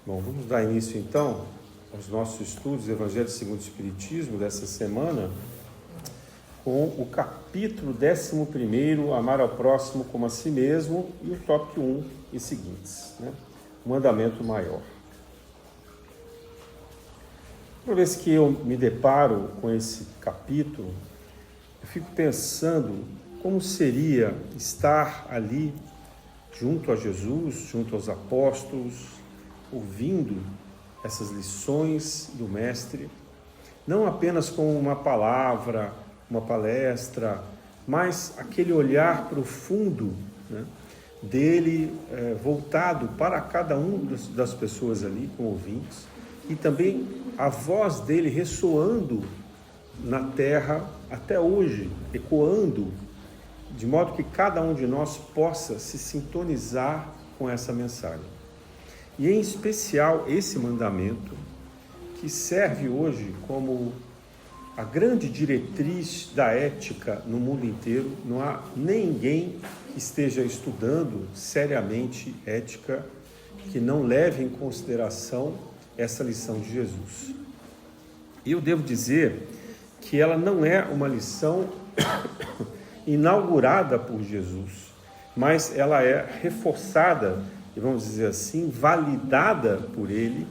Bom, vamos dar início então aos nossos estudos do Evangelho segundo o Espiritismo dessa semana, com o capítulo 11, Amar ao Próximo como a Si Mesmo, e o tópico 1 e seguintes, o mandamento maior. Toda vez que eu me deparo com esse capítulo, eu fico pensando como seria estar ali junto a Jesus, junto aos apóstolos, ouvindo essas lições do Mestre, não apenas com uma palavra, uma palestra, mas aquele olhar profundo, dele voltado para cada um das pessoas ali, com ouvintes, e também a voz dele ressoando na terra até hoje, ecoando, de modo que cada um de nós possa se sintonizar com essa mensagem. E em especial esse mandamento, que serve hoje como a grande diretriz da ética no mundo inteiro. Não há ninguém que esteja estudando seriamente ética que não leve em consideração essa lição de Jesus. E eu devo dizer que ela não é uma lição inaugurada por Jesus, mas ela é reforçada, e vamos dizer assim, validada por ele,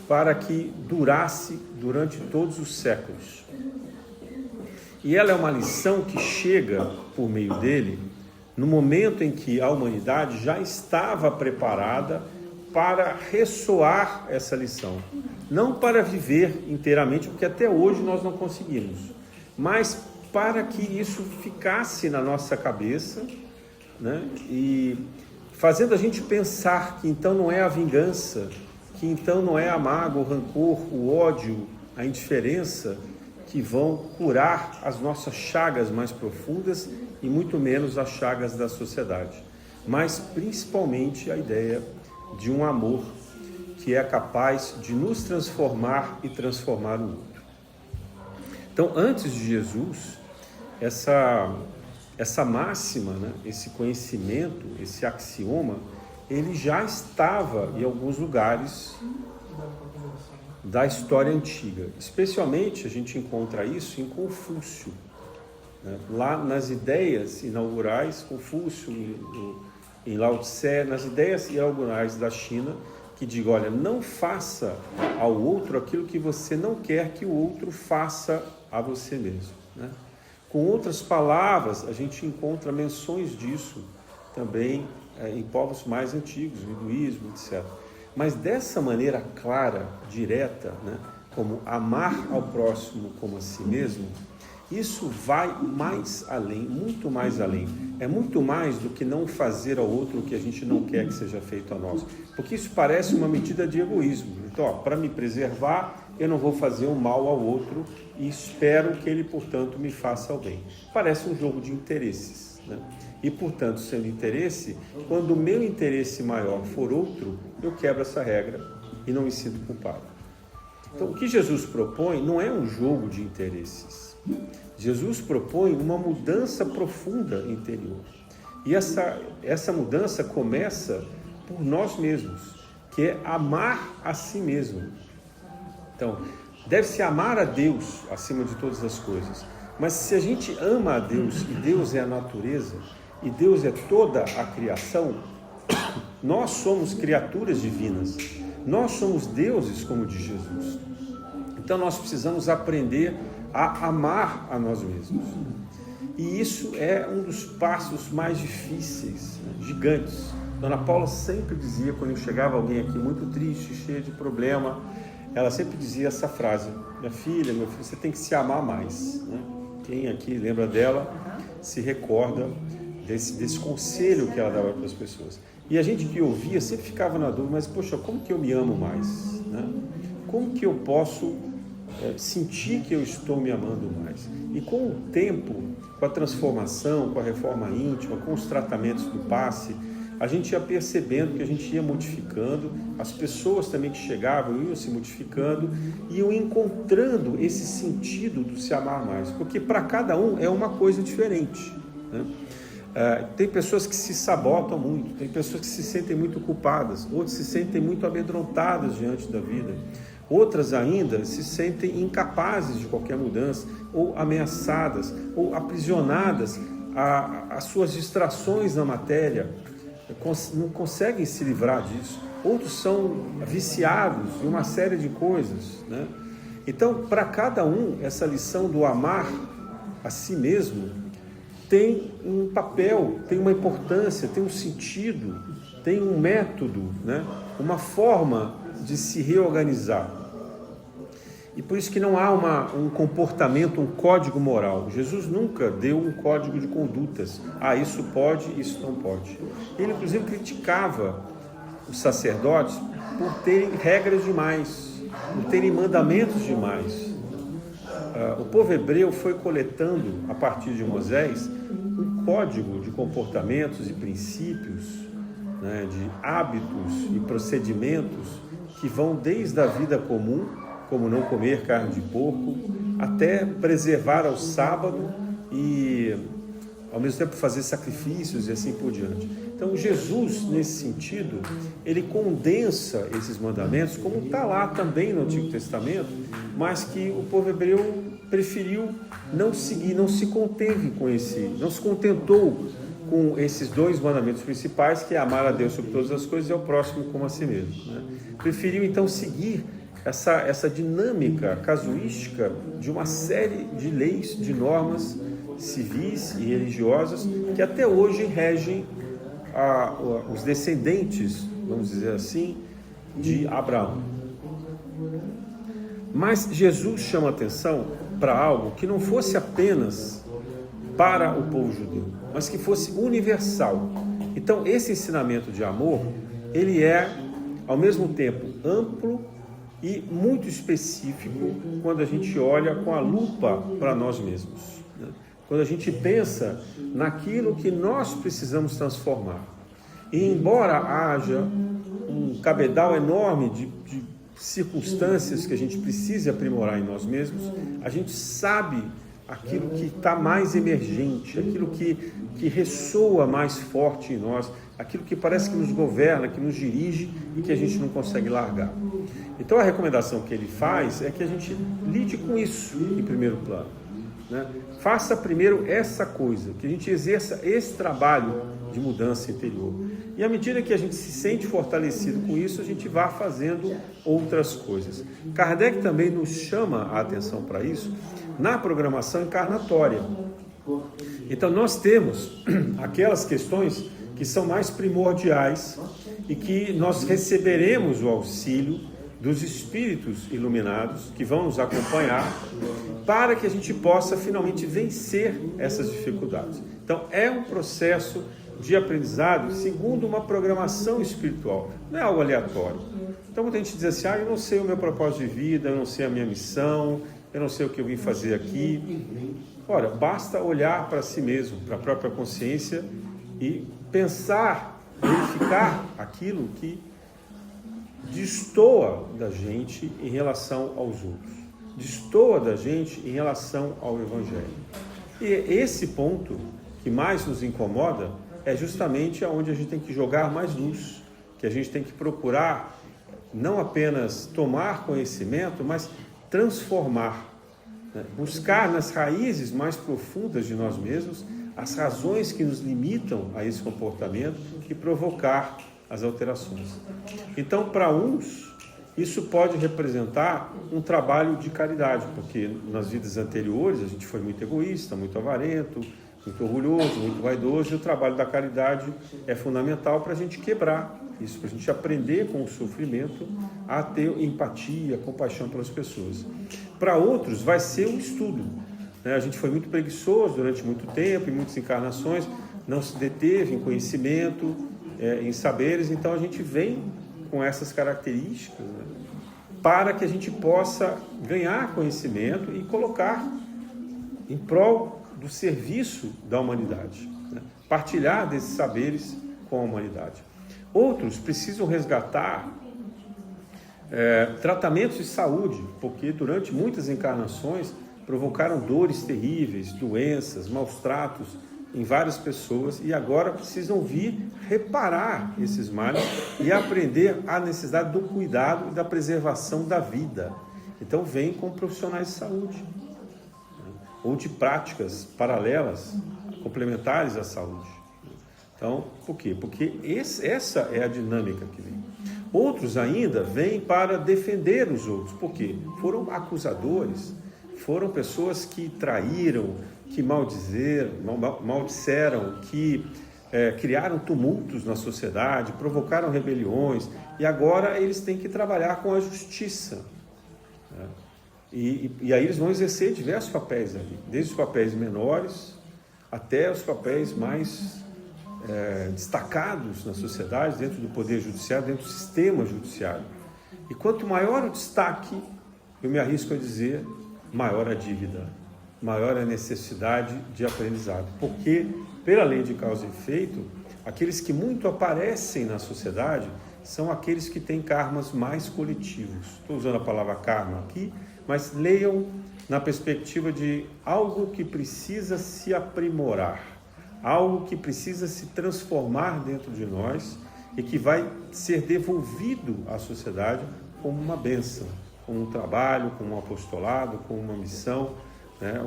para que durasse durante todos os séculos. E ela é uma lição que chega, por meio dele, no momento em que a humanidade já estava preparada para ressoar essa lição. Não para viver inteiramente, porque até hoje nós não conseguimos, mas para que isso ficasse na nossa cabeça, e fazendo a gente pensar que então não é a vingança, que então não é a mágoa, o rancor, o ódio, a indiferença que vão curar as nossas chagas mais profundas e muito menos as chagas da sociedade, mas principalmente a ideia de um amor que é capaz de nos transformar e transformar o outro. Então, antes de Jesus, essa máxima, esse conhecimento, esse axioma, ele já estava em alguns lugares da história antiga. Especialmente a gente encontra isso em Confúcio. Lá nas ideias inaugurais, Confúcio, em Lao Tse, nas ideias inaugurais da China, que diga, olha, não faça ao outro aquilo que você não quer que o outro faça a você mesmo. Com outras palavras, a gente encontra menções disso também em povos mais antigos, o hinduísmo, etc. Mas dessa maneira clara, direta, como amar ao próximo como a si mesmo, isso vai mais além, muito mais além. É muito mais do que não fazer ao outro o que a gente não quer que seja feito a nós. Porque isso parece uma medida de egoísmo. Então, para me preservar, eu não vou fazer um mal ao outro e espero que ele, portanto, me faça o bem. Parece um jogo de interesses, E, portanto, sendo interesse, quando o meu interesse maior for outro, eu quebro essa regra e não me sinto culpado. Então, o que Jesus propõe não é um jogo de interesses. Jesus propõe uma mudança profunda interior. E essa mudança começa por nós mesmos, que é amar a si mesmo. Então, deve-se amar a Deus acima de todas as coisas. Mas se a gente ama a Deus, e Deus é a natureza, e Deus é toda a criação, nós somos criaturas divinas. Nós somos deuses como de Jesus. Então nós precisamos aprender a amar a nós mesmos. E isso é um dos passos mais difíceis, gigantes. Dona Paula sempre dizia, quando chegava alguém aqui muito triste, cheio de problema, ela sempre dizia essa frase: minha filha, meu filho, você tem que se amar mais. Quem aqui lembra dela se recorda desse conselho que ela dava para as pessoas. E a gente que ouvia sempre ficava na dúvida, mas poxa, como que eu me amo mais? Como que eu posso sentir que eu estou me amando mais? E com o tempo, com a transformação, com a reforma íntima, com os tratamentos do passe, a gente ia percebendo que a gente ia modificando, as pessoas também que chegavam iam se modificando, iam encontrando esse sentido do se amar mais, porque para cada um é uma coisa diferente. Tem pessoas que se sabotam muito, tem pessoas que se sentem muito culpadas, outras se sentem muito amedrontadas diante da vida, outras ainda se sentem incapazes de qualquer mudança, ou ameaçadas, ou aprisionadas às suas distrações na matéria, não conseguem se livrar disso. Outros são viciados em uma série de coisas, né? Então, para cada um, essa lição do amar a si mesmo tem um papel, tem uma importância, tem um sentido, tem um método, né? Uma forma de se reorganizar. E por isso que não há um comportamento, um código moral. Jesus nunca deu um código de condutas. Isso pode, isso não pode. Ele, inclusive, criticava os sacerdotes por terem regras demais, por terem mandamentos demais. O povo hebreu foi coletando, a partir de Moisés, um código de comportamentos e princípios, né, de hábitos e procedimentos que vão desde a vida comum, como não comer carne de porco, até preservar ao sábado e, ao mesmo tempo, fazer sacrifícios e assim por diante. Então, Jesus, nesse sentido, ele condensa esses mandamentos, como está lá também no Antigo Testamento, mas que o povo hebreu preferiu não seguir, não se contentou com esses dois mandamentos principais, que é amar a Deus sobre todas as coisas e ao próximo como a si mesmo, né? Preferiu então seguir essa dinâmica casuística de uma série de leis, de normas civis e religiosas que até hoje regem os descendentes, vamos dizer assim, de Abraão. Mas Jesus chama atenção para algo que não fosse apenas para o povo judeu, mas que fosse universal. Então, esse ensinamento de amor, ele é, ao mesmo tempo, amplo e muito específico quando a gente olha com a lupa para nós mesmos, né? Quando a gente pensa naquilo que nós precisamos transformar. E embora haja um cabedal enorme de circunstâncias que a gente precisa aprimorar em nós mesmos, a gente sabe aquilo que está mais emergente, aquilo que ressoa mais forte em nós, aquilo que parece que nos governa, que nos dirige e que a gente não consegue largar. Então a recomendação que ele faz é que a gente lide com isso em primeiro plano, né? Faça primeiro essa coisa, que a gente exerça esse trabalho de mudança interior. E à medida que a gente se sente fortalecido com isso, a gente vai fazendo outras coisas. Kardec também nos chama a atenção para isso na programação encarnatória. Então nós temos aquelas questões que são mais primordiais e que nós receberemos o auxílio dos espíritos iluminados que vão nos acompanhar para que a gente possa finalmente vencer essas dificuldades. Então é um processo de aprendizado segundo uma programação espiritual, não é algo aleatório. Então muita gente diz assim, eu não sei o meu propósito de vida, eu não sei a minha missão, eu não sei o que eu vim fazer aqui. Ora, basta olhar para si mesmo, para a própria consciência e pensar, verificar aquilo que destoa da gente em relação aos outros, destoa da gente em relação ao Evangelho. E esse ponto que mais nos incomoda é justamente aonde a gente tem que jogar mais luz, que a gente tem que procurar não apenas tomar conhecimento, mas transformar, né? Buscar nas raízes mais profundas de nós mesmos as razões que nos limitam a esse comportamento e provocar as alterações. Então, para uns, isso pode representar um trabalho de caridade, porque nas vidas anteriores a gente foi muito egoísta, muito avarento, muito orgulhoso, muito vaidoso, e o trabalho da caridade é fundamental para a gente quebrar isso, para a gente aprender com o sofrimento a ter empatia, compaixão pelas pessoas. Para outros vai ser um estudo, né? A gente foi muito preguiçoso durante muito tempo, em muitas encarnações, não se deteve em conhecimento, em saberes, então a gente vem com essas características, né, para que a gente possa ganhar conhecimento e colocar em prol do serviço da humanidade, né? Partilhar desses saberes com a humanidade. Outros precisam resgatar tratamentos de saúde, porque durante muitas encarnações provocaram dores terríveis, doenças, maus tratos em várias pessoas e agora precisam vir reparar esses males e aprender a necessidade do cuidado e da preservação da vida. Então vem com profissionais de saúde, né? Ou de práticas paralelas, complementares à saúde. Então, por quê? Porque essa é a dinâmica que vem. Outros ainda vêm para defender os outros. Por quê? Foram acusadores, foram pessoas que traíram, que maldisseram, que criaram tumultos na sociedade, provocaram rebeliões, e agora eles têm que trabalhar com a justiça, né? E aí eles vão exercer diversos papéis ali, desde os papéis menores até os papéis mais destacados na sociedade, dentro do poder judiciário, dentro do sistema judiciário. E quanto maior o destaque, eu me arrisco a dizer, maior a dívida, maior a necessidade de aprendizado. Porque, pela lei de causa e efeito, aqueles que muito aparecem na sociedade são aqueles que têm karmas mais coletivos. Estou usando a palavra karma aqui, mas leiam na perspectiva de algo que precisa se aprimorar, algo que precisa se transformar dentro de nós e que vai ser devolvido à sociedade como uma bênção, como um trabalho, como um apostolado, como uma missão, né?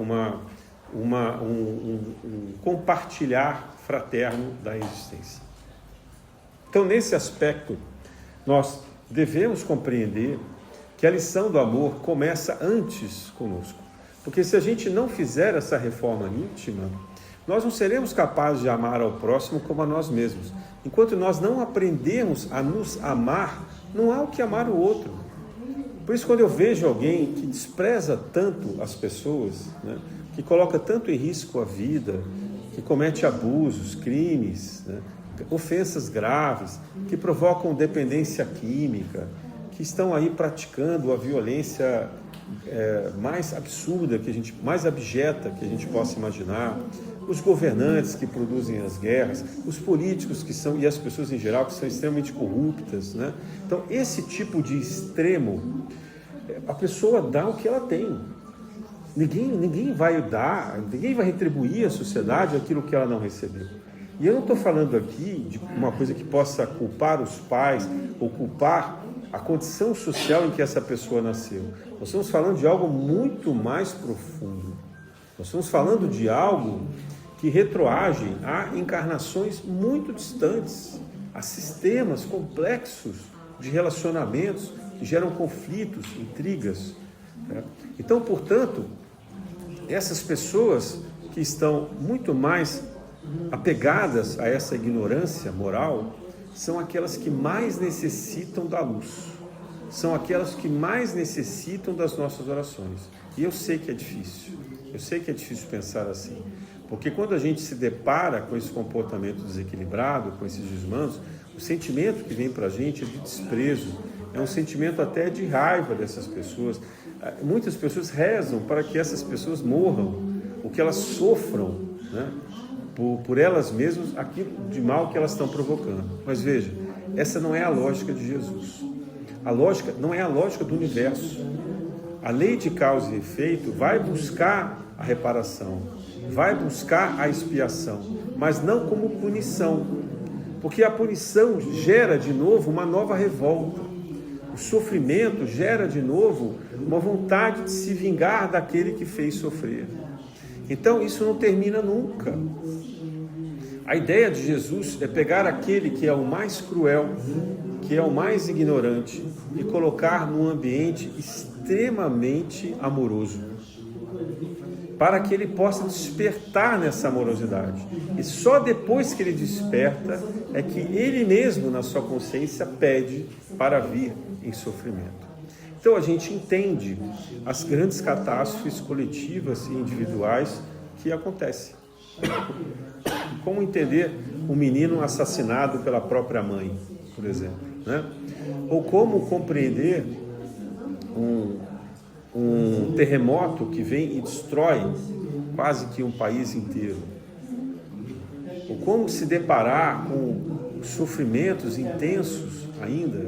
Um compartilhar fraterno da existência. Então, nesse aspecto, nós devemos compreender que a lição do amor começa antes conosco. Porque se a gente não fizer essa reforma íntima, nós não seremos capazes de amar ao próximo como a nós mesmos. Enquanto nós não aprendermos a nos amar, não há o que amar o outro. Por isso, quando eu vejo alguém que despreza tanto as pessoas, né, que coloca tanto em risco a vida, que comete abusos, crimes, né, ofensas graves, que provocam dependência química, que estão aí praticando a violência mais absurda, mais abjeta que a gente possa imaginar, os governantes que produzem as guerras, os políticos e as pessoas em geral que são extremamente corruptas, né? Então, esse tipo de extremo, a pessoa dá o que ela tem. Ninguém vai retribuir à sociedade aquilo que ela não recebeu. E eu não estou falando aqui de uma coisa que possa culpar os pais ou culpar a condição social em que essa pessoa nasceu. Nós estamos falando de algo muito mais profundo. Nós estamos falando de algo que retroage a encarnações muito distantes, a sistemas complexos de relacionamentos que geram conflitos, intrigas, né? Então, portanto, essas pessoas que estão muito mais apegadas a essa ignorância moral são aquelas que mais necessitam da luz, são aquelas que mais necessitam das nossas orações. E eu sei que é difícil pensar assim, porque quando a gente se depara com esse comportamento desequilibrado, com esses desmandos, o sentimento que vem para a gente é de desprezo, é um sentimento até de raiva dessas pessoas. Muitas pessoas rezam para que essas pessoas morram, ou que elas sofram, né, por elas mesmas aquilo de mal que elas estão provocando. Mas veja, essa não é a lógica de Jesus. A lógica não é a lógica do universo. A lei de causa e efeito vai buscar a reparação, vai buscar a expiação, mas não como punição, porque a punição gera de novo uma nova revolta. O sofrimento gera de novo uma vontade de se vingar daquele que fez sofrer. Então isso não termina nunca. A ideia de Jesus é pegar aquele que é o mais cruel, que é o mais ignorante, e colocar num ambiente extremamente amoroso, para que ele possa despertar nessa amorosidade. E só depois que ele desperta é que ele mesmo, na sua consciência, pede para vir em sofrimento. Então a gente entende as grandes catástrofes coletivas e individuais que acontecem. Como entender um menino assassinado pela própria mãe, por exemplo, né? Ou como compreender um terremoto que vem e destrói quase que um país inteiro. Ou como se deparar com sofrimentos intensos ainda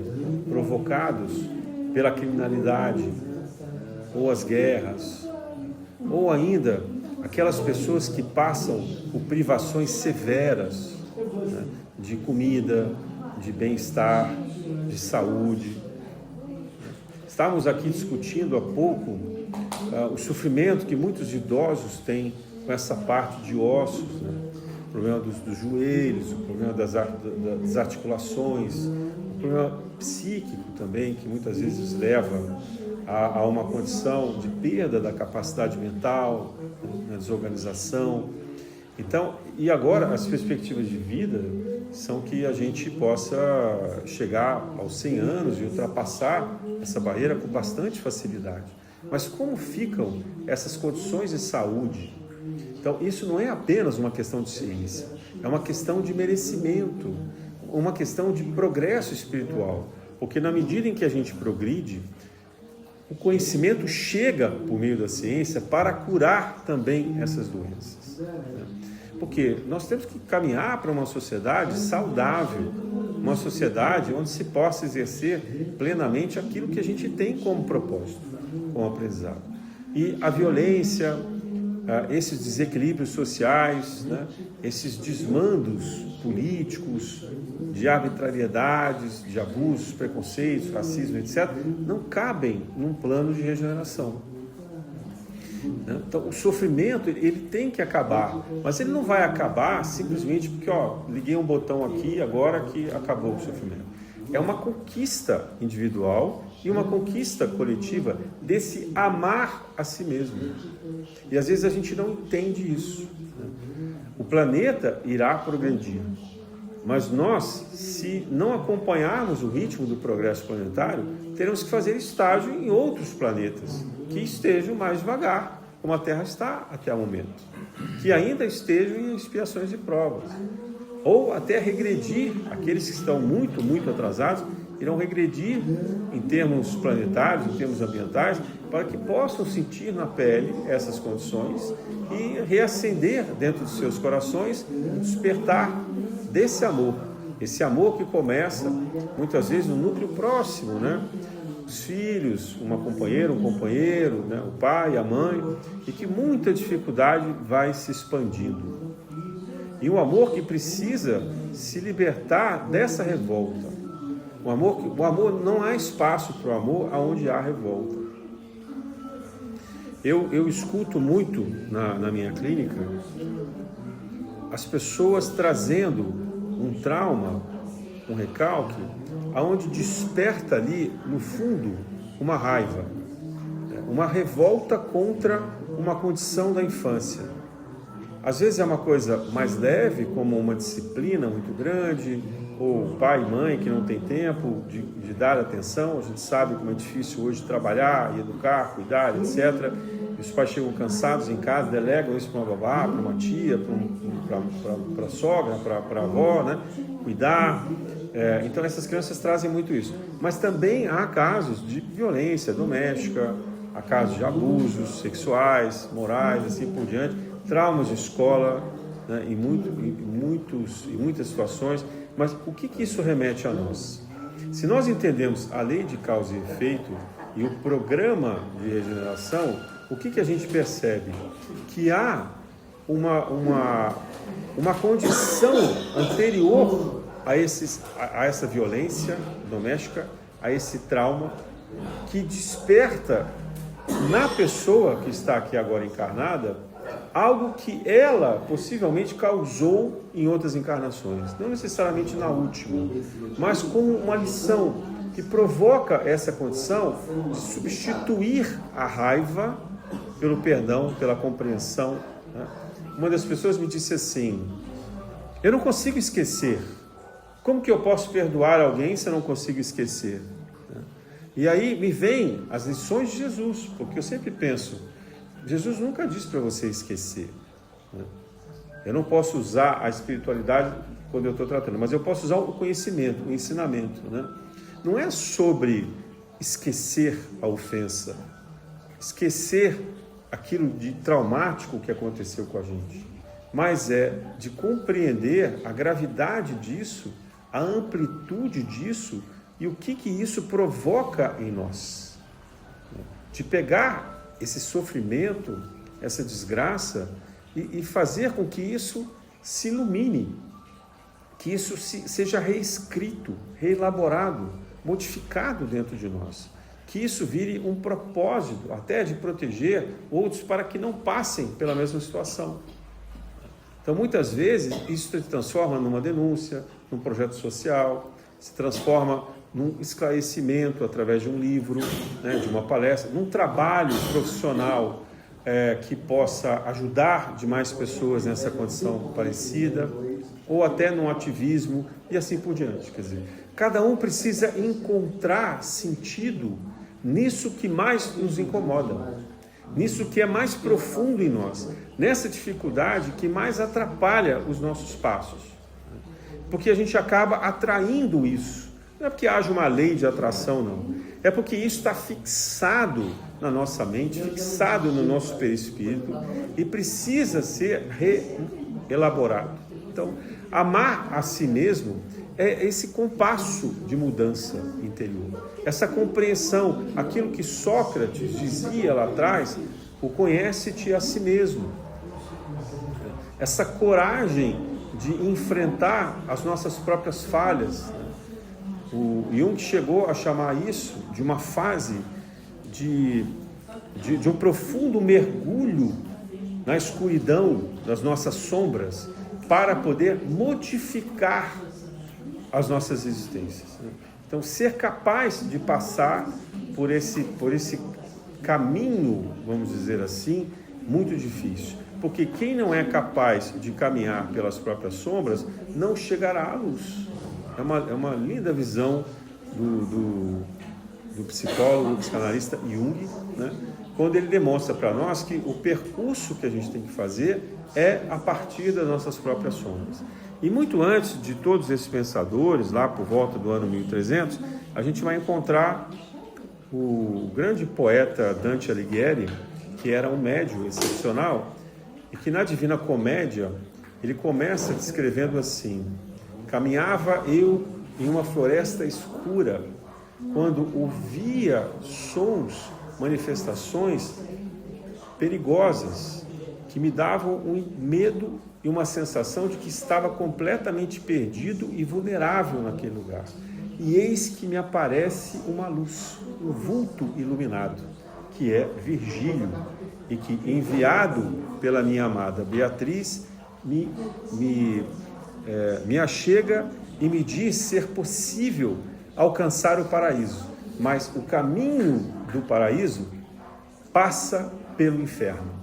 provocados pela criminalidade, ou as guerras, ou ainda aquelas pessoas que passam por privações severas, né, de comida, de bem-estar, de saúde. Estávamos aqui discutindo há pouco o sofrimento que muitos idosos têm com essa parte de ossos, né? O problema dos joelhos, o problema das articulações, o problema psíquico também, que muitas vezes leva a uma condição de perda da capacidade mental, né, desorganização. Então, e agora as perspectivas de vida são que a gente possa chegar aos 100 anos e ultrapassar essa barreira com bastante facilidade. Mas como ficam essas condições de saúde? Então, isso não é apenas uma questão de ciência, é uma questão de merecimento, uma questão de progresso espiritual. Porque na medida em que a gente progride, o conhecimento chega por meio da ciência para curar também essas doenças. Porque nós temos que caminhar para uma sociedade saudável, uma sociedade onde se possa exercer plenamente aquilo que a gente tem como propósito, como aprendizado. E a violência, esses desequilíbrios sociais, né, esses desmandos políticos, de arbitrariedades, de abusos, preconceitos, racismo, etc., não cabem num plano de regeneração. Então, o sofrimento, ele tem que acabar, mas ele não vai acabar simplesmente porque, liguei um botão aqui, agora que acabou o sofrimento. É uma conquista individual e uma conquista coletiva desse amar a si mesmo. E às vezes a gente não entende isso. O planeta irá progredir, mas nós, se não acompanharmos o ritmo do progresso planetário, teremos que fazer estágio em outros planetas que estejam mais devagar, como a Terra está até o momento, que ainda estejam em expiações e provas, ou até regredir. Aqueles que estão muito, muito atrasados irão regredir em termos planetários, em termos ambientais, para que possam sentir na pele essas condições e reacender dentro de seus corações, despertar desse amor, esse amor que começa muitas vezes no núcleo próximo, né? Os filhos, uma companheira, um companheiro, né? O pai, a mãe, e que muita dificuldade vai se expandindo. E um amor que precisa se libertar dessa revolta. O amor não há espaço para o amor aonde há revolta. Eu escuto muito na minha clínica as pessoas trazendo um trauma, um recalque, aonde desperta ali, no fundo, uma raiva, uma revolta contra uma condição da infância. Às vezes é uma coisa mais leve, como uma disciplina muito grande, ou pai e mãe que não tem tempo de dar atenção. A gente sabe como é difícil hoje trabalhar, educar, cuidar, etc. E os pais chegam cansados em casa, delegam isso para uma babá, para uma tia, para a sogra, para a avó, né? Cuidar. Então essas crianças trazem muito isso. Mas também há casos de violência doméstica, há casos de abusos sexuais, morais, assim por diante, traumas de escola, né? em muitas situações. Mas o que isso remete a nós? Se nós entendemos a lei de causa e efeito e o programa de regeneração, o que a gente percebe? Que há uma condição anterior a essa violência doméstica, a esse trauma, que desperta na pessoa que está aqui agora encarnada algo que ela possivelmente causou em outras encarnações, não necessariamente na última, mas como uma lição que provoca essa condição de substituir a raiva pelo perdão, pela compreensão, né? Uma das pessoas me disse assim: eu não consigo esquecer. Como que eu posso perdoar alguém se eu não consigo esquecer? E aí me vêm as lições de Jesus, porque eu sempre penso, Jesus nunca disse para você esquecer, né? Eu não posso usar a espiritualidade quando eu estou tratando, mas eu posso usar o conhecimento, o ensinamento, né? Não é sobre esquecer a ofensa, esquecer aquilo de traumático que aconteceu com a gente, mas é de compreender a gravidade disso, a amplitude disso e o que isso provoca em nós. De pegar esse sofrimento essa desgraça e fazer com que isso se ilumine, que isso seja reescrito, reelaborado, modificado dentro de nós, que isso vire um propósito até de proteger outros para que não passem pela mesma situação. Então, muitas vezes, isso se transforma numa denúncia, num projeto social, se transforma num esclarecimento através de um livro, né, de uma palestra, num trabalho profissional que possa ajudar demais pessoas nessa condição parecida, ou até num ativismo e assim por diante. Quer dizer, cada um precisa encontrar sentido nisso que mais nos incomoda, nisso que é mais profundo em nós, nessa dificuldade que mais atrapalha os nossos passos. Porque a gente acaba atraindo isso. Não é porque haja uma lei de atração, não. É porque isso está fixado na nossa mente, fixado no nosso perispírito e precisa ser reelaborado. Então, amar a si mesmo é esse compasso de mudança interior. Essa compreensão, aquilo que Sócrates dizia lá atrás, o conhece-te a si mesmo. Essa coragem de enfrentar as nossas próprias falhas. O Jung chegou a chamar isso de uma fase de um profundo mergulho na escuridão das nossas sombras para poder modificar as nossas existências. Então, ser capaz de passar por esse caminho, vamos dizer assim, muito difícil. Porque quem não é capaz de caminhar pelas próprias sombras não chegará à luz. É uma linda visão do psicólogo, do psicanalista Jung, né? Quando ele demonstra para nós que o percurso que a gente tem que fazer é a partir das nossas próprias sombras. E muito antes de todos esses pensadores, lá por volta do ano 1300, a gente vai encontrar o grande poeta Dante Alighieri, que era um médium excepcional, e que na Divina Comédia ele começa descrevendo assim: caminhava eu em uma floresta escura, quando ouvia sons, manifestações perigosas, que me davam um medo e uma sensação de que estava completamente perdido e vulnerável naquele lugar. E eis que me aparece uma luz, um vulto iluminado, que é Virgílio, e que, enviado pela minha amada Beatriz, me achega e me diz ser possível alcançar o paraíso, mas o caminho do paraíso passa pelo inferno.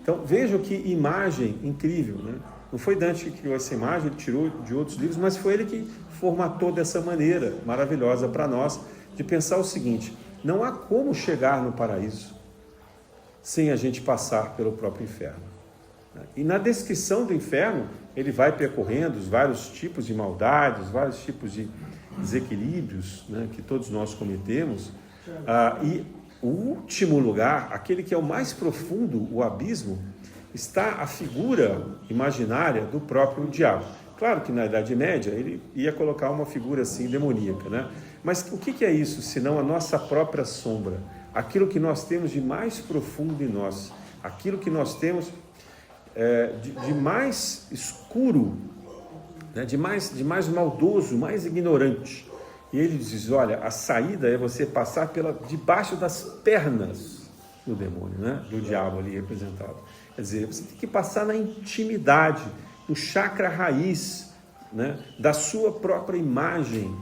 Então vejam que imagem incrível, né? Não foi Dante que criou essa imagem, ele tirou de outros livros, mas foi ele que formatou dessa maneira maravilhosa para nós, de pensar o seguinte: não há como chegar no paraíso sem a gente passar pelo próprio inferno. E na descrição do inferno, ele vai percorrendo os vários tipos de maldades, vários tipos de desequilíbrios, né, que todos nós cometemos. E o último lugar, aquele que é o mais profundo, o abismo, está a figura imaginária do próprio diabo. Claro que na Idade Média ele ia colocar uma figura assim demoníaca, né? Mas o que é isso, senão a nossa própria sombra? Aquilo que nós temos de mais profundo em nós, aquilo que nós temos de mais escuro, né? de mais maldoso, mais ignorante. E ele diz: olha, a saída é você passar debaixo das pernas do demônio, né? Do diabo ali representado. Quer dizer, você tem que passar na intimidade, no chakra raiz, né? Da sua própria imagem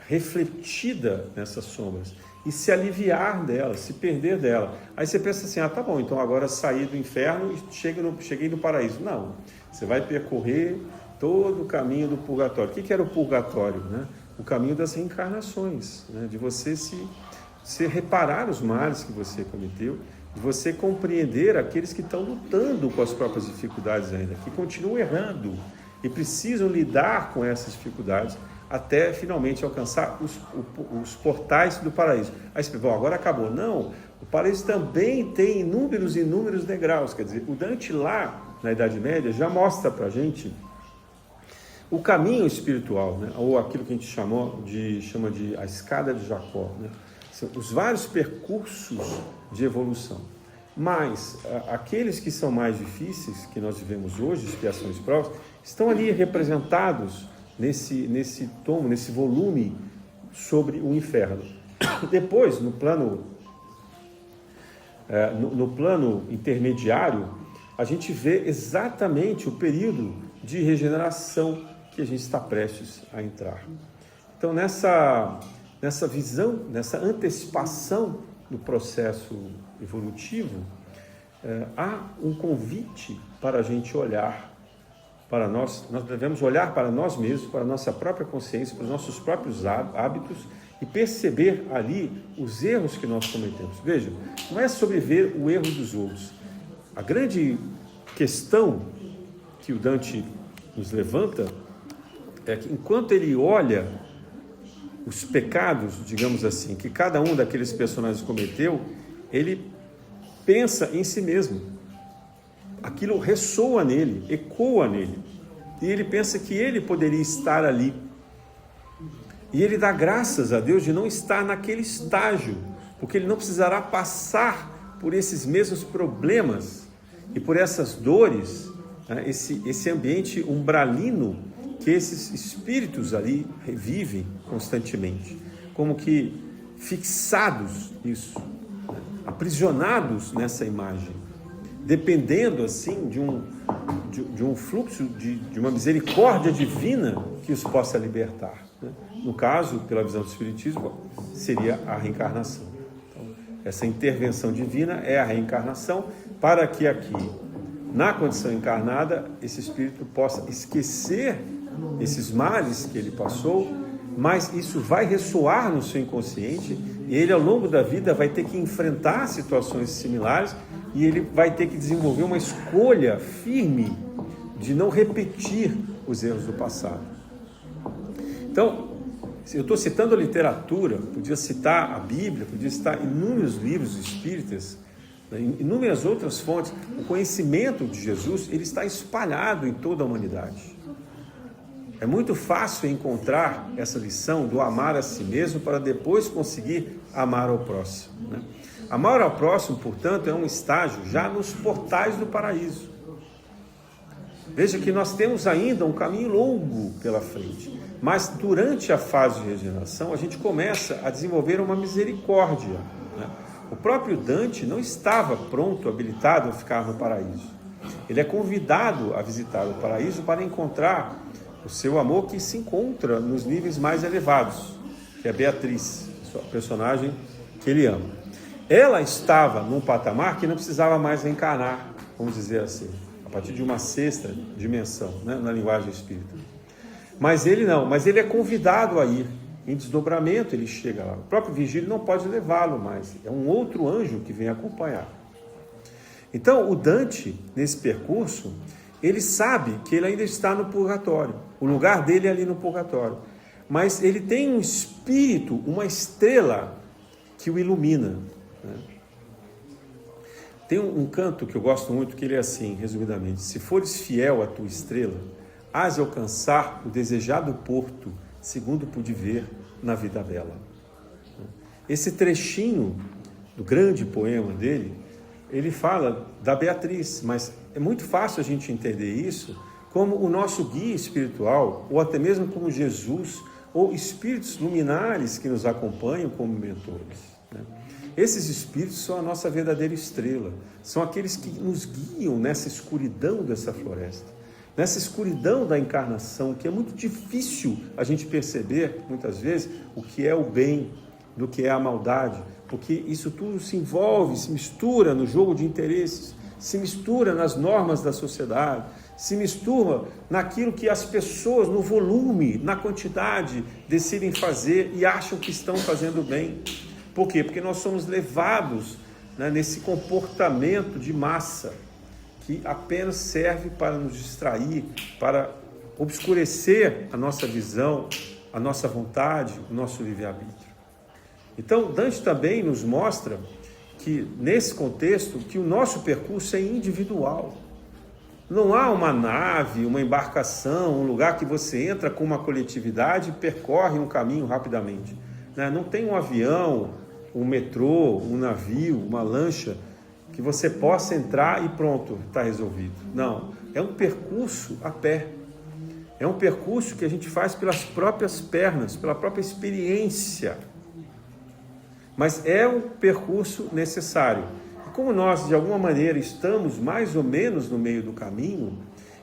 refletida nessas sombras e se aliviar dela, se perder dela. Aí você pensa assim: tá bom, então agora saí do inferno e cheguei no paraíso. Não, você vai percorrer todo o caminho do purgatório. O que era o purgatório, né? O caminho das reencarnações, né? De você se reparar os males que você cometeu, de você compreender aqueles que estão lutando com as próprias dificuldades ainda, que continuam errando e precisam lidar com essas dificuldades até finalmente alcançar os portais do paraíso. Aí você pensa: bom, agora acabou. Não, o paraíso também tem inúmeros degraus. Quer dizer, o Dante lá, na Idade Média, já mostra para a gente o caminho espiritual, né? Ou aquilo que a gente chama de a escada de Jacó, né? São os vários percursos de evolução. Mas aqueles que são mais difíceis, que nós vivemos hoje, expiações e provas, estão ali representados nesse tomo, nesse volume sobre o inferno. Depois, no plano intermediário, a gente vê exatamente o período de regeneração que a gente está prestes a entrar. Então, nessa visão, nessa antecipação do processo evolutivo, há um convite para a gente olhar para nós devemos olhar para nós mesmos, para a nossa própria consciência, para os nossos próprios hábitos e perceber ali os erros que nós cometemos. Veja, não é sobre ver o erro dos outros. A grande questão que o Dante nos levanta é que enquanto ele olha os pecados, digamos assim, que cada um daqueles personagens cometeu, ele pensa em si mesmo. Aquilo ressoa nele, ecoa nele. E ele pensa que ele poderia estar ali. E ele dá graças a Deus de não estar naquele estágio, porque ele não precisará passar por esses mesmos problemas e por essas dores, né, esse ambiente umbralino que esses espíritos ali revivem constantemente, como que fixados nisso, né, aprisionados nessa imagem, dependendo assim de um fluxo de uma misericórdia divina que os possa libertar, né? No caso, pela visão do Espiritismo, seria a reencarnação. Então, essa intervenção divina é a reencarnação para que aqui, na condição encarnada, esse espírito possa esquecer esses males que ele passou, mas isso vai ressoar no seu inconsciente e ele, ao longo da vida, vai ter que enfrentar situações similares e ele vai ter que desenvolver uma escolha firme de não repetir os erros do passado. Então, eu estou citando a literatura, podia citar a Bíblia, podia citar inúmeros livros espíritas, inúmeras outras fontes. O conhecimento de Jesus, ele está espalhado em toda a humanidade. É muito fácil encontrar essa lição do amar a si mesmo para depois conseguir amar ao próximo, né? Amar ao próximo, portanto, é um estágio já nos portais do paraíso. Veja que nós temos ainda um caminho longo pela frente, mas durante a fase de regeneração a gente começa a desenvolver uma misericórdia, né? O próprio Dante não estava pronto, habilitado a ficar no paraíso. Ele é convidado a visitar o paraíso para encontrar o seu amor que se encontra nos níveis mais elevados, que é a Beatriz, a personagem que ele ama. Ela estava num patamar que não precisava mais reencarnar, vamos dizer assim, a partir de uma sexta dimensão, né, na linguagem espírita. Mas ele não, mas ele é convidado a ir. Em desdobramento ele chega lá. O próprio Virgílio não pode levá-lo mais, é um outro anjo que vem acompanhar. Então o Dante, nesse percurso, ele sabe que ele ainda está no purgatório, o lugar dele é ali no purgatório, mas ele tem um espírito, uma estrela que o ilumina, né? Tem um canto que eu gosto muito, que ele é assim, resumidamente: se fores fiel à tua estrela, hás de alcançar o desejado porto, segundo pude ver na vida bela. Esse trechinho do grande poema dele, ele fala da Beatriz, mas é muito fácil a gente entender isso como o nosso guia espiritual, ou até mesmo como Jesus, ou espíritos luminares que nos acompanham como mentores, né? Esses espíritos são a nossa verdadeira estrela, são aqueles que nos guiam nessa escuridão dessa floresta, nessa escuridão da encarnação, que é muito difícil a gente perceber, muitas vezes, o que é o bem, do que é a maldade, porque isso tudo se envolve, se mistura no jogo de interesses, se mistura nas normas da sociedade, se mistura naquilo que as pessoas, no volume, na quantidade, decidem fazer e acham que estão fazendo bem. Por quê? Porque nós somos levados, né, nesse comportamento de massa, que apenas serve para nos distrair, para obscurecer a nossa visão, a nossa vontade, o nosso livre-arbítrio. Então, Dante também nos mostra que, nesse contexto, que o nosso percurso é individual. Não há uma nave, uma embarcação, um lugar que você entra com uma coletividade e percorre um caminho rapidamente, né? Não tem um avião, um metrô, um navio, uma lancha que você possa entrar e pronto, está resolvido. Não, é um percurso a pé. É um percurso que a gente faz pelas próprias pernas, pela própria experiência. Mas é um percurso necessário. E como nós, de alguma maneira, estamos mais ou menos no meio do caminho,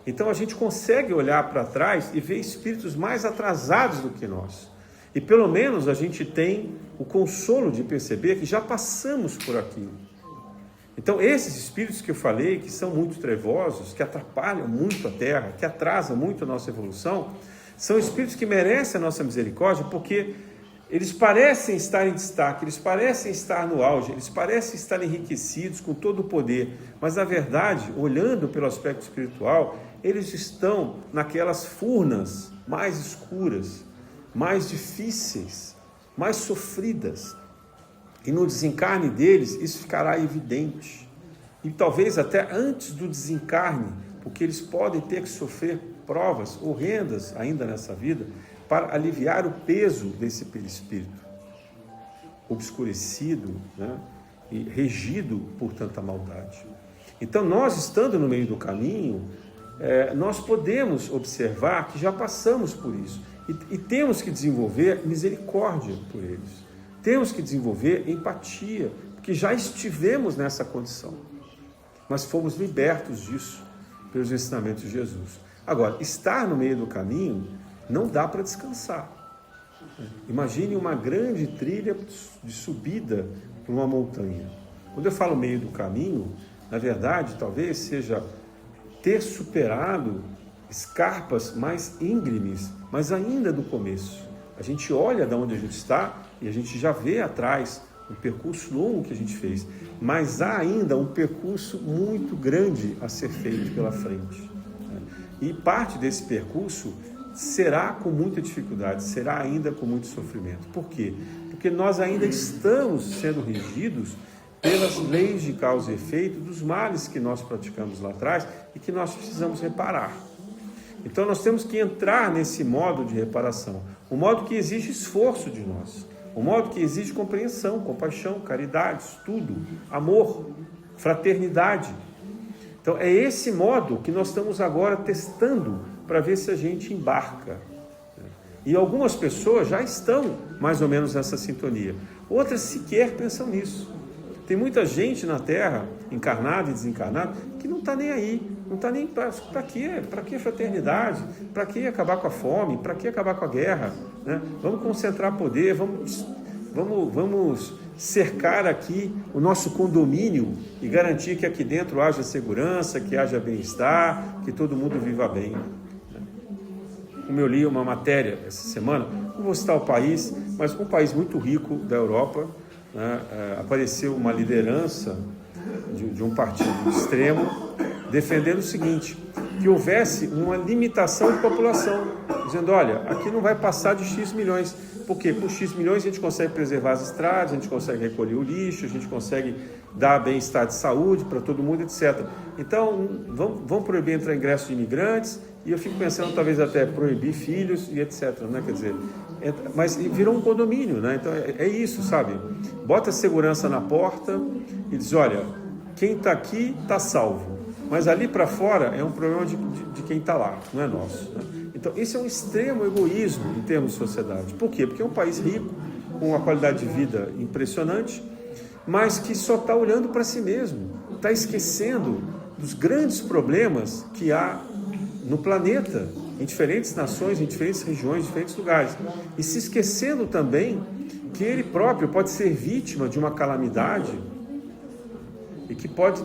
então a gente consegue olhar para trás e ver espíritos mais atrasados do que nós. E pelo menos a gente tem o consolo de perceber que já passamos por aquilo. Então esses espíritos que eu falei, que são muito trevosos, que atrapalham muito a Terra, que atrasam muito a nossa evolução, são espíritos que merecem a nossa misericórdia porque eles parecem estar em destaque, eles parecem estar no auge, eles parecem estar enriquecidos com todo o poder, mas na verdade, olhando pelo aspecto espiritual, eles estão naquelas furnas mais escuras, mais difíceis, mais sofridas. E no desencarne deles, isso ficará evidente. E talvez até antes do desencarne, porque eles podem ter que sofrer provas horrendas ainda nessa vida, para aliviar o peso desse perispírito, obscurecido, né, e regido por tanta maldade. Então, nós estando no meio do caminho, nós podemos observar que já passamos por isso. E temos que desenvolver misericórdia por eles. Temos que desenvolver empatia, porque já estivemos nessa condição. Mas fomos libertos disso pelos ensinamentos de Jesus. Agora, estar no meio do caminho não dá para descansar. Imagine uma grande trilha de subida por uma montanha. Quando eu falo meio do caminho, na verdade, talvez seja ter superado escarpas mais íngremes, mas ainda do começo. A gente olha de onde a gente está e a gente já vê atrás um percurso longo que a gente fez, mas há ainda um percurso muito grande a ser feito pela frente. E parte desse percurso será com muita dificuldade, será ainda com muito sofrimento. Por quê? Porque nós ainda estamos sendo regidos pelas leis de causa e efeito dos males que nós praticamos lá atrás e que nós precisamos reparar. Então nós temos que entrar nesse modo de reparação, um modo que exige esforço de nós, um modo que exige compreensão, compaixão, caridade, estudo, amor, fraternidade. Então é esse modo que nós estamos agora testando para ver se a gente embarca. E algumas pessoas já estão mais ou menos nessa sintonia, outras sequer pensam nisso. Tem muita gente na Terra, encarnada e desencarnada, que não está nem aí, não está nem para quê? Para que fraternidade? Para que acabar com a fome? Para que acabar com a guerra? Né? Vamos concentrar poder, vamos cercar aqui o nosso condomínio e garantir que aqui dentro haja segurança, que haja bem-estar, que todo mundo viva bem. Como eu li uma matéria essa semana, não vou citar o país, mas um país muito rico da Europa, né, apareceu uma liderança de um partido extremo defendendo o seguinte, que houvesse uma limitação de população, dizendo, olha, aqui não vai passar de X milhões, porque com X milhões a gente consegue preservar as estradas, a gente consegue recolher o lixo, a gente consegue dar bem-estar de saúde para todo mundo, etc. Então, vamos proibir entrar ingresso de imigrantes, e eu fico pensando talvez até proibir filhos e etc, né? Quer dizer, mas virou um condomínio, né? Então é isso, sabe? Bota segurança na porta e diz, olha, quem está aqui está salvo, mas ali para fora é um problema de quem está lá, não é nosso, né? Então esse é um extremo egoísmo em termos de sociedade. Por quê? Porque é um país rico, com uma qualidade de vida impressionante, mas que só está olhando para si mesmo, está esquecendo dos grandes problemas que há no planeta, em diferentes nações, em diferentes regiões, em diferentes lugares. E se esquecendo também que ele próprio pode ser vítima de uma calamidade e que pode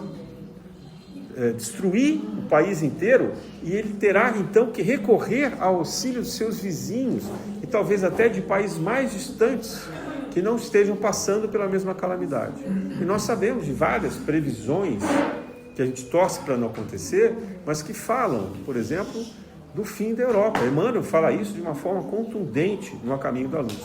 destruir o país inteiro, e ele terá então que recorrer ao auxílio dos seus vizinhos e talvez até de países mais distantes que não estejam passando pela mesma calamidade. E nós sabemos de várias previsões que a gente torce para não acontecer, mas que falam, por exemplo, do fim da Europa. Emmanuel fala isso de uma forma contundente no A Caminho da Luz.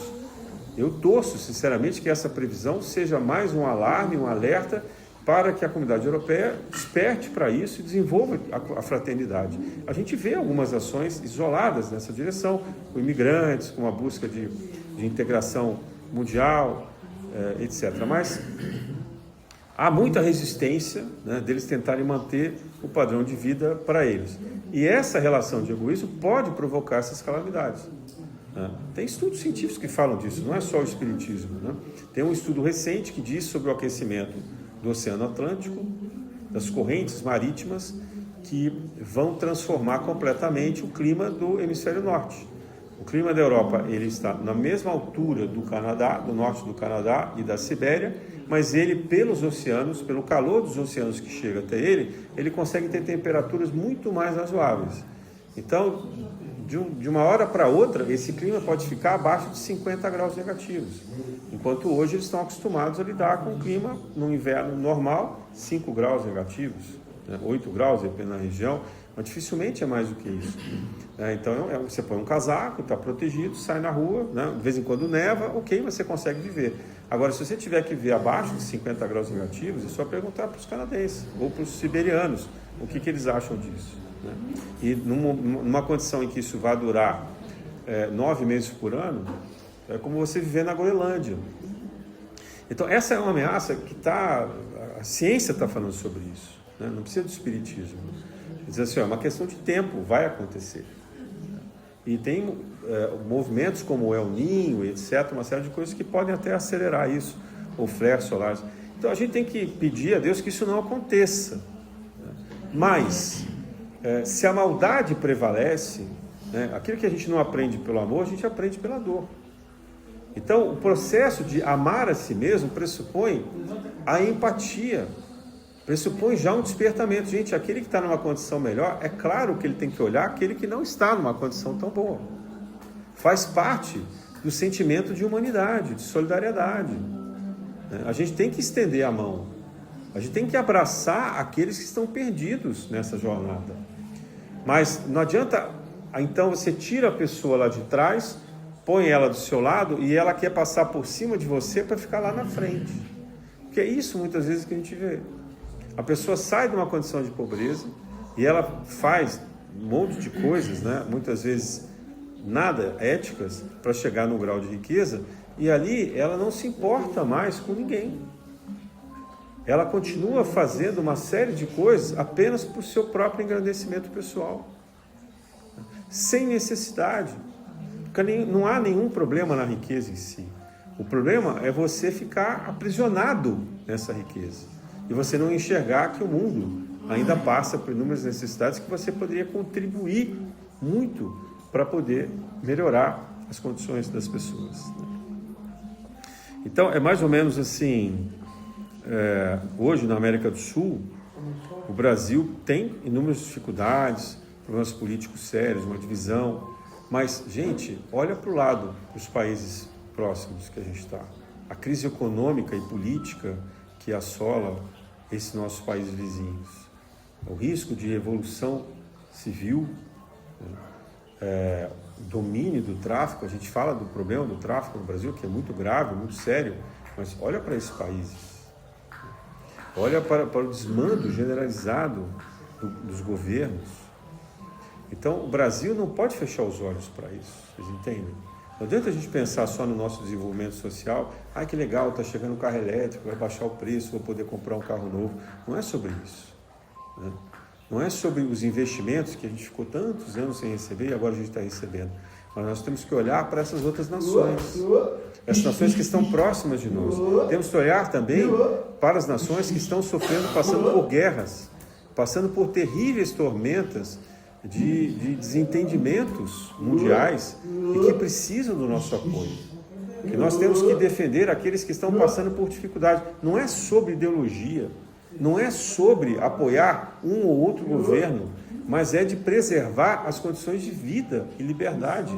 Eu torço, sinceramente, que essa previsão seja mais um alarme, um alerta, para que a comunidade europeia desperte para isso e desenvolva a fraternidade. A gente vê algumas ações isoladas nessa direção, com imigrantes, com a busca de integração mundial, etc. Mas há muita resistência, né, deles tentarem manter o padrão de vida para eles. E essa relação de egoísmo pode provocar essas calamidades. Né? Tem estudos científicos que falam disso, não é só o espiritismo. Né? Tem um estudo recente que diz sobre o aquecimento do Oceano Atlântico, das correntes marítimas, que vão transformar completamente o clima do hemisfério norte. O clima da Europa, ele está na mesma altura do Canadá, do norte do Canadá e da Sibéria, mas ele, pelos oceanos, pelo calor dos oceanos que chega até ele consegue ter temperaturas muito mais razoáveis. Então, de uma hora para outra, esse clima pode ficar abaixo de 50 graus negativos, enquanto hoje eles estão acostumados a lidar com o clima, no inverno normal, 5 graus negativos, 8 graus, dependendo da região, mas dificilmente é mais do que isso. Então, você põe um casaco, está protegido, sai na rua, né? De vez em quando neva, ok, você consegue viver. Agora, se você tiver que viver abaixo de 50 graus negativos, é só perguntar para os canadenses ou para os siberianos o que eles acham disso. Né? E numa condição em que isso vai durar 9 meses por ano, é como você viver na Groenlândia. Então, essa é uma ameaça que a ciência está falando sobre isso, né? Não precisa do espiritismo. Diz assim, é uma questão de tempo, vai acontecer. E tem movimentos como o El Niño, etc., uma série de coisas que podem até acelerar isso, ou flares solares. Então a gente tem que pedir a Deus que isso não aconteça. Né? Mas, se a maldade prevalece, né, aquilo que a gente não aprende pelo amor, a gente aprende pela dor. Então o processo de amar a si mesmo pressupõe a empatia, pressupõe já um despertamento. Gente, aquele que está numa condição melhor, é claro que ele tem que olhar aquele que não está numa condição tão boa. Faz parte do sentimento de humanidade, de solidariedade. A gente tem que estender a mão. A gente tem que abraçar aqueles que estão perdidos nessa jornada. Mas não adianta, então você tira a pessoa lá de trás, põe ela do seu lado e ela quer passar por cima de você para ficar lá na frente. Porque é isso muitas vezes que a gente vê. A pessoa sai de uma condição de pobreza e ela faz um monte de coisas, né? Muitas vezes nada éticas, para chegar no grau de riqueza, e ali ela não se importa mais com ninguém. Ela continua fazendo uma série de coisas apenas por seu próprio engrandecimento pessoal, sem necessidade. Porque não há nenhum problema na riqueza em si. O problema é você ficar aprisionado nessa riqueza e você não enxergar que o mundo ainda passa por inúmeras necessidades que você poderia contribuir muito para poder melhorar as condições das pessoas. Então, é mais ou menos assim, hoje na América do Sul, o Brasil tem inúmeras dificuldades, problemas políticos sérios, uma divisão, mas, gente, olha para o lado dos países próximos que a gente está. A crise econômica e política que assola esses nossos países vizinhos. O risco de revolução civil, domínio do tráfico. A gente fala do problema do tráfico no Brasil, que é muito grave, muito sério, mas olha para esses países. Olha para o desmando generalizado dos governos. Então, o Brasil não pode fechar os olhos para isso, vocês entendem? Não adianta a gente pensar só no nosso desenvolvimento social. Que legal, está chegando um carro elétrico, vai baixar o preço, vou poder comprar um carro novo. Não é sobre isso. Né? Não é sobre os investimentos que a gente ficou tantos anos sem receber e agora a gente está recebendo. Mas nós temos que olhar para essas outras nações. Essas nações que estão próximas de nós. Temos que olhar também para as nações que estão sofrendo, passando por guerras, passando por terríveis tormentas de desentendimentos mundiais e que precisam do nosso apoio. Que nós temos que defender aqueles que estão passando por dificuldade. Não é sobre ideologia, não é sobre apoiar um ou outro governo, mas é de preservar as condições de vida e liberdade.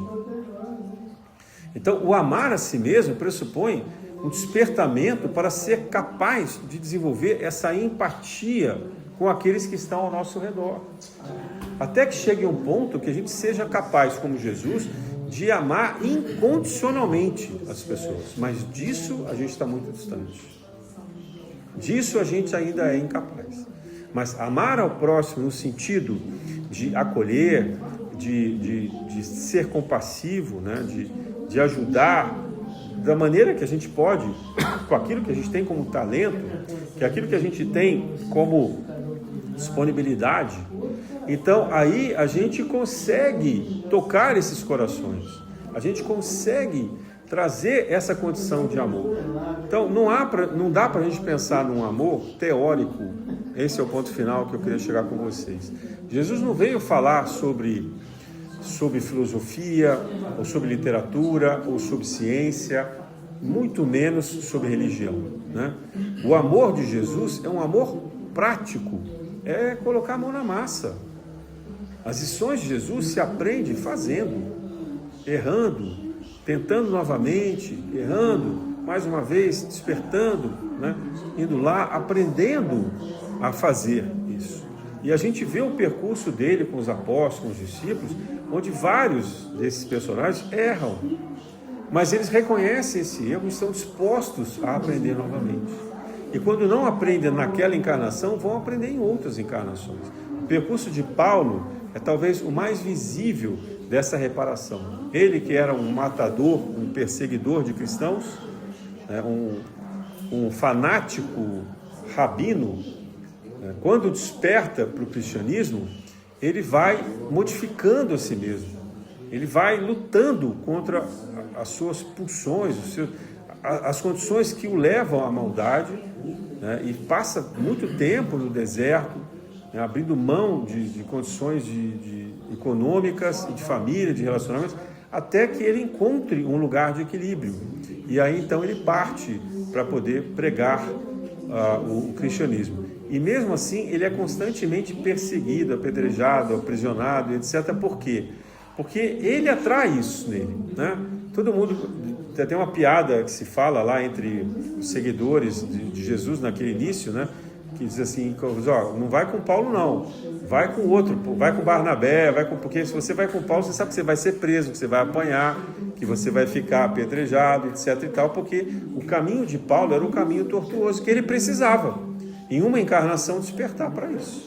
Então, o amar a si mesmo pressupõe um despertamento para ser capaz de desenvolver essa empatia com aqueles que estão ao nosso redor. Até que chegue um ponto que a gente seja capaz, como Jesus, de amar incondicionalmente as pessoas. Mas disso a gente está muito distante. Disso a gente ainda é incapaz. Mas amar ao próximo no sentido de acolher, de ser compassivo, né? de ajudar, da maneira que a gente pode, com aquilo que a gente tem como talento, que é aquilo que a gente tem como disponibilidade. Então, aí a gente consegue tocar esses corações, a gente consegue trazer essa condição de amor. Então, não dá para a gente pensar num amor teórico. Esse é o ponto final que eu queria chegar com vocês. Jesus não veio falar sobre filosofia, ou sobre literatura, ou sobre ciência, muito menos sobre religião, né? O amor de Jesus é um amor prático, é colocar a mão na massa. As lições de Jesus se aprende fazendo, errando, tentando novamente, errando, mais uma vez, despertando, né? Indo lá, aprendendo a fazer isso. E a gente vê o percurso dele com os apóstolos, com os discípulos, onde vários desses personagens erram, mas eles reconhecem esse erro e estão dispostos a aprender novamente. E quando não aprendem naquela encarnação, vão aprender em outras encarnações. O percurso de Paulo é talvez o mais visível dessa reparação. Ele que era um matador, um perseguidor de cristãos, né, um fanático rabino, né, quando desperta para o cristianismo, ele vai modificando a si mesmo. Ele vai lutando contra as suas pulsões, as condições que o levam à maldade, né, e passa muito tempo no deserto, né, abrindo mão de condições econômicas, de família, de relacionamentos, até que ele encontre um lugar de equilíbrio. E aí então ele parte para poder pregar o cristianismo. E mesmo assim ele é constantemente perseguido, apedrejado, aprisionado, etc. Por quê? Porque ele atrai isso nele, né? Todo mundo, tem uma piada que se fala lá entre os seguidores de Jesus naquele início, né? Que diz assim, ó, não vai com Paulo não, vai com outro, vai com Barnabé, porque se você vai com Paulo, você sabe que você vai ser preso, que você vai apanhar, que você vai ficar apedrejado, etc. e tal, porque o caminho de Paulo era um caminho tortuoso, que ele precisava, em uma encarnação, despertar para isso.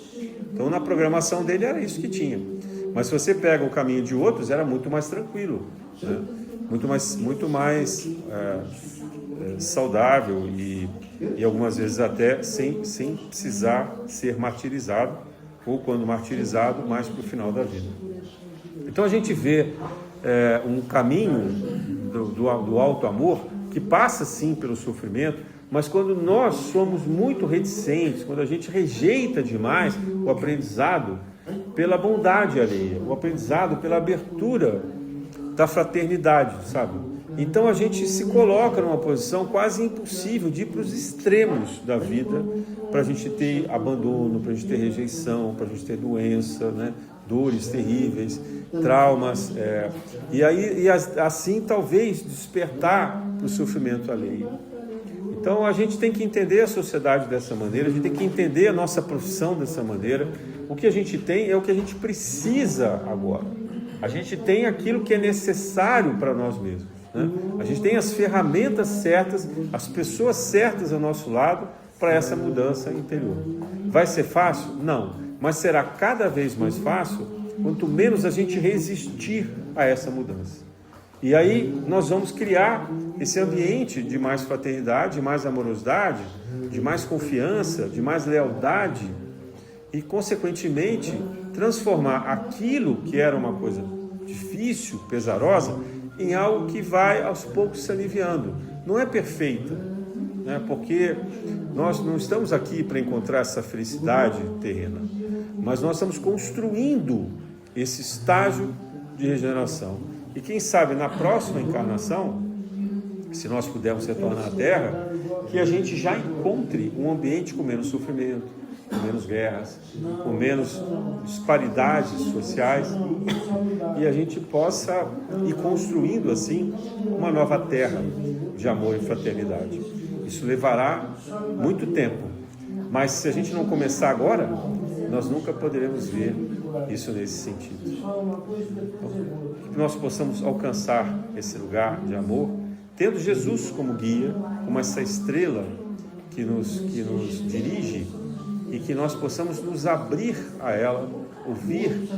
Então, na programação dele era isso que tinha. Mas se você pega o caminho de outros, era muito mais tranquilo, né? muito mais saudável e algumas vezes até sem precisar ser martirizado, ou quando martirizado, mais para o final da vida. Então a gente vê um caminho do alto amor que passa sim pelo sofrimento, mas quando nós somos muito reticentes, quando a gente rejeita demais o aprendizado pela bondade alheia, o aprendizado pela abertura da fraternidade, sabe? Então a gente se coloca numa posição quase impossível de ir para os extremos da vida, para a gente ter abandono, para a gente ter rejeição, para a gente ter doença, né? Dores terríveis, traumas, e assim talvez despertar para o sofrimento alheio. Então a gente tem que entender a sociedade dessa maneira, a gente tem que entender a nossa profissão dessa maneira. O que a gente tem é o que a gente precisa agora. A gente tem aquilo que é necessário para nós mesmos, né? A gente tem as ferramentas certas, as pessoas certas ao nosso lado para essa mudança interior. Vai ser fácil? Não. Mas será cada vez mais fácil quanto menos a gente resistir a essa mudança. E aí nós vamos criar esse ambiente de mais fraternidade, de mais amorosidade, de mais confiança, de mais lealdade e, consequentemente, transformar aquilo que era uma coisa difícil, pesarosa, em algo que vai aos poucos se aliviando. Não é perfeita, né? Porque nós não estamos aqui para encontrar essa felicidade terrena, mas nós estamos construindo esse estágio de regeneração. E quem sabe na próxima encarnação, se nós pudermos retornar à Terra, que a gente já encontre um ambiente com menos sofrimento, com menos guerras, com menos disparidades sociais, e a gente possa ir construindo assim uma nova terra de amor e fraternidade. Isso levará muito tempo, mas se a gente não começar agora, nós nunca poderemos ver isso nesse sentido. Que nós possamos alcançar esse lugar de amor, tendo Jesus como guia, como essa estrela que nos dirige, e que nós possamos nos abrir a ela, ouvir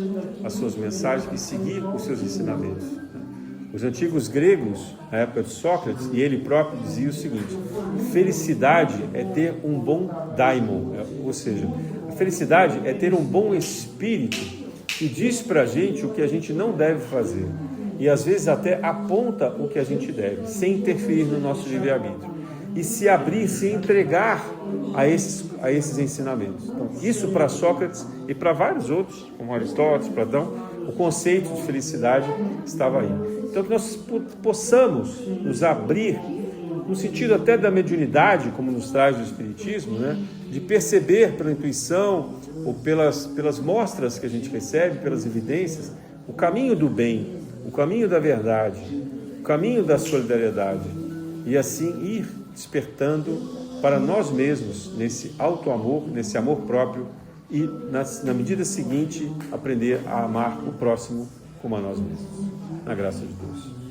as suas mensagens e seguir os seus ensinamentos. Os antigos gregos, na época de Sócrates, e ele próprio dizia o seguinte: felicidade é ter um bom daimon, ou seja, a felicidade é ter um bom espírito que diz para a gente o que a gente não deve fazer e às vezes até aponta o que a gente deve, sem interferir no nosso livre-arbítrio, e se abrir, se entregar a esses ensinamentos. Então, isso para Sócrates e para vários outros, como Aristóteles, Platão, o conceito de felicidade estava aí. Então, que nós possamos nos abrir, no sentido até da mediunidade, como nos traz o Espiritismo, né? De perceber pela intuição ou pelas mostras que a gente recebe, pelas evidências, o caminho do bem, o caminho da verdade, o caminho da solidariedade, e assim ir despertando para nós mesmos nesse auto-amor, nesse amor próprio, e na medida seguinte aprender a amar o próximo como a nós mesmos. Na graça de Deus.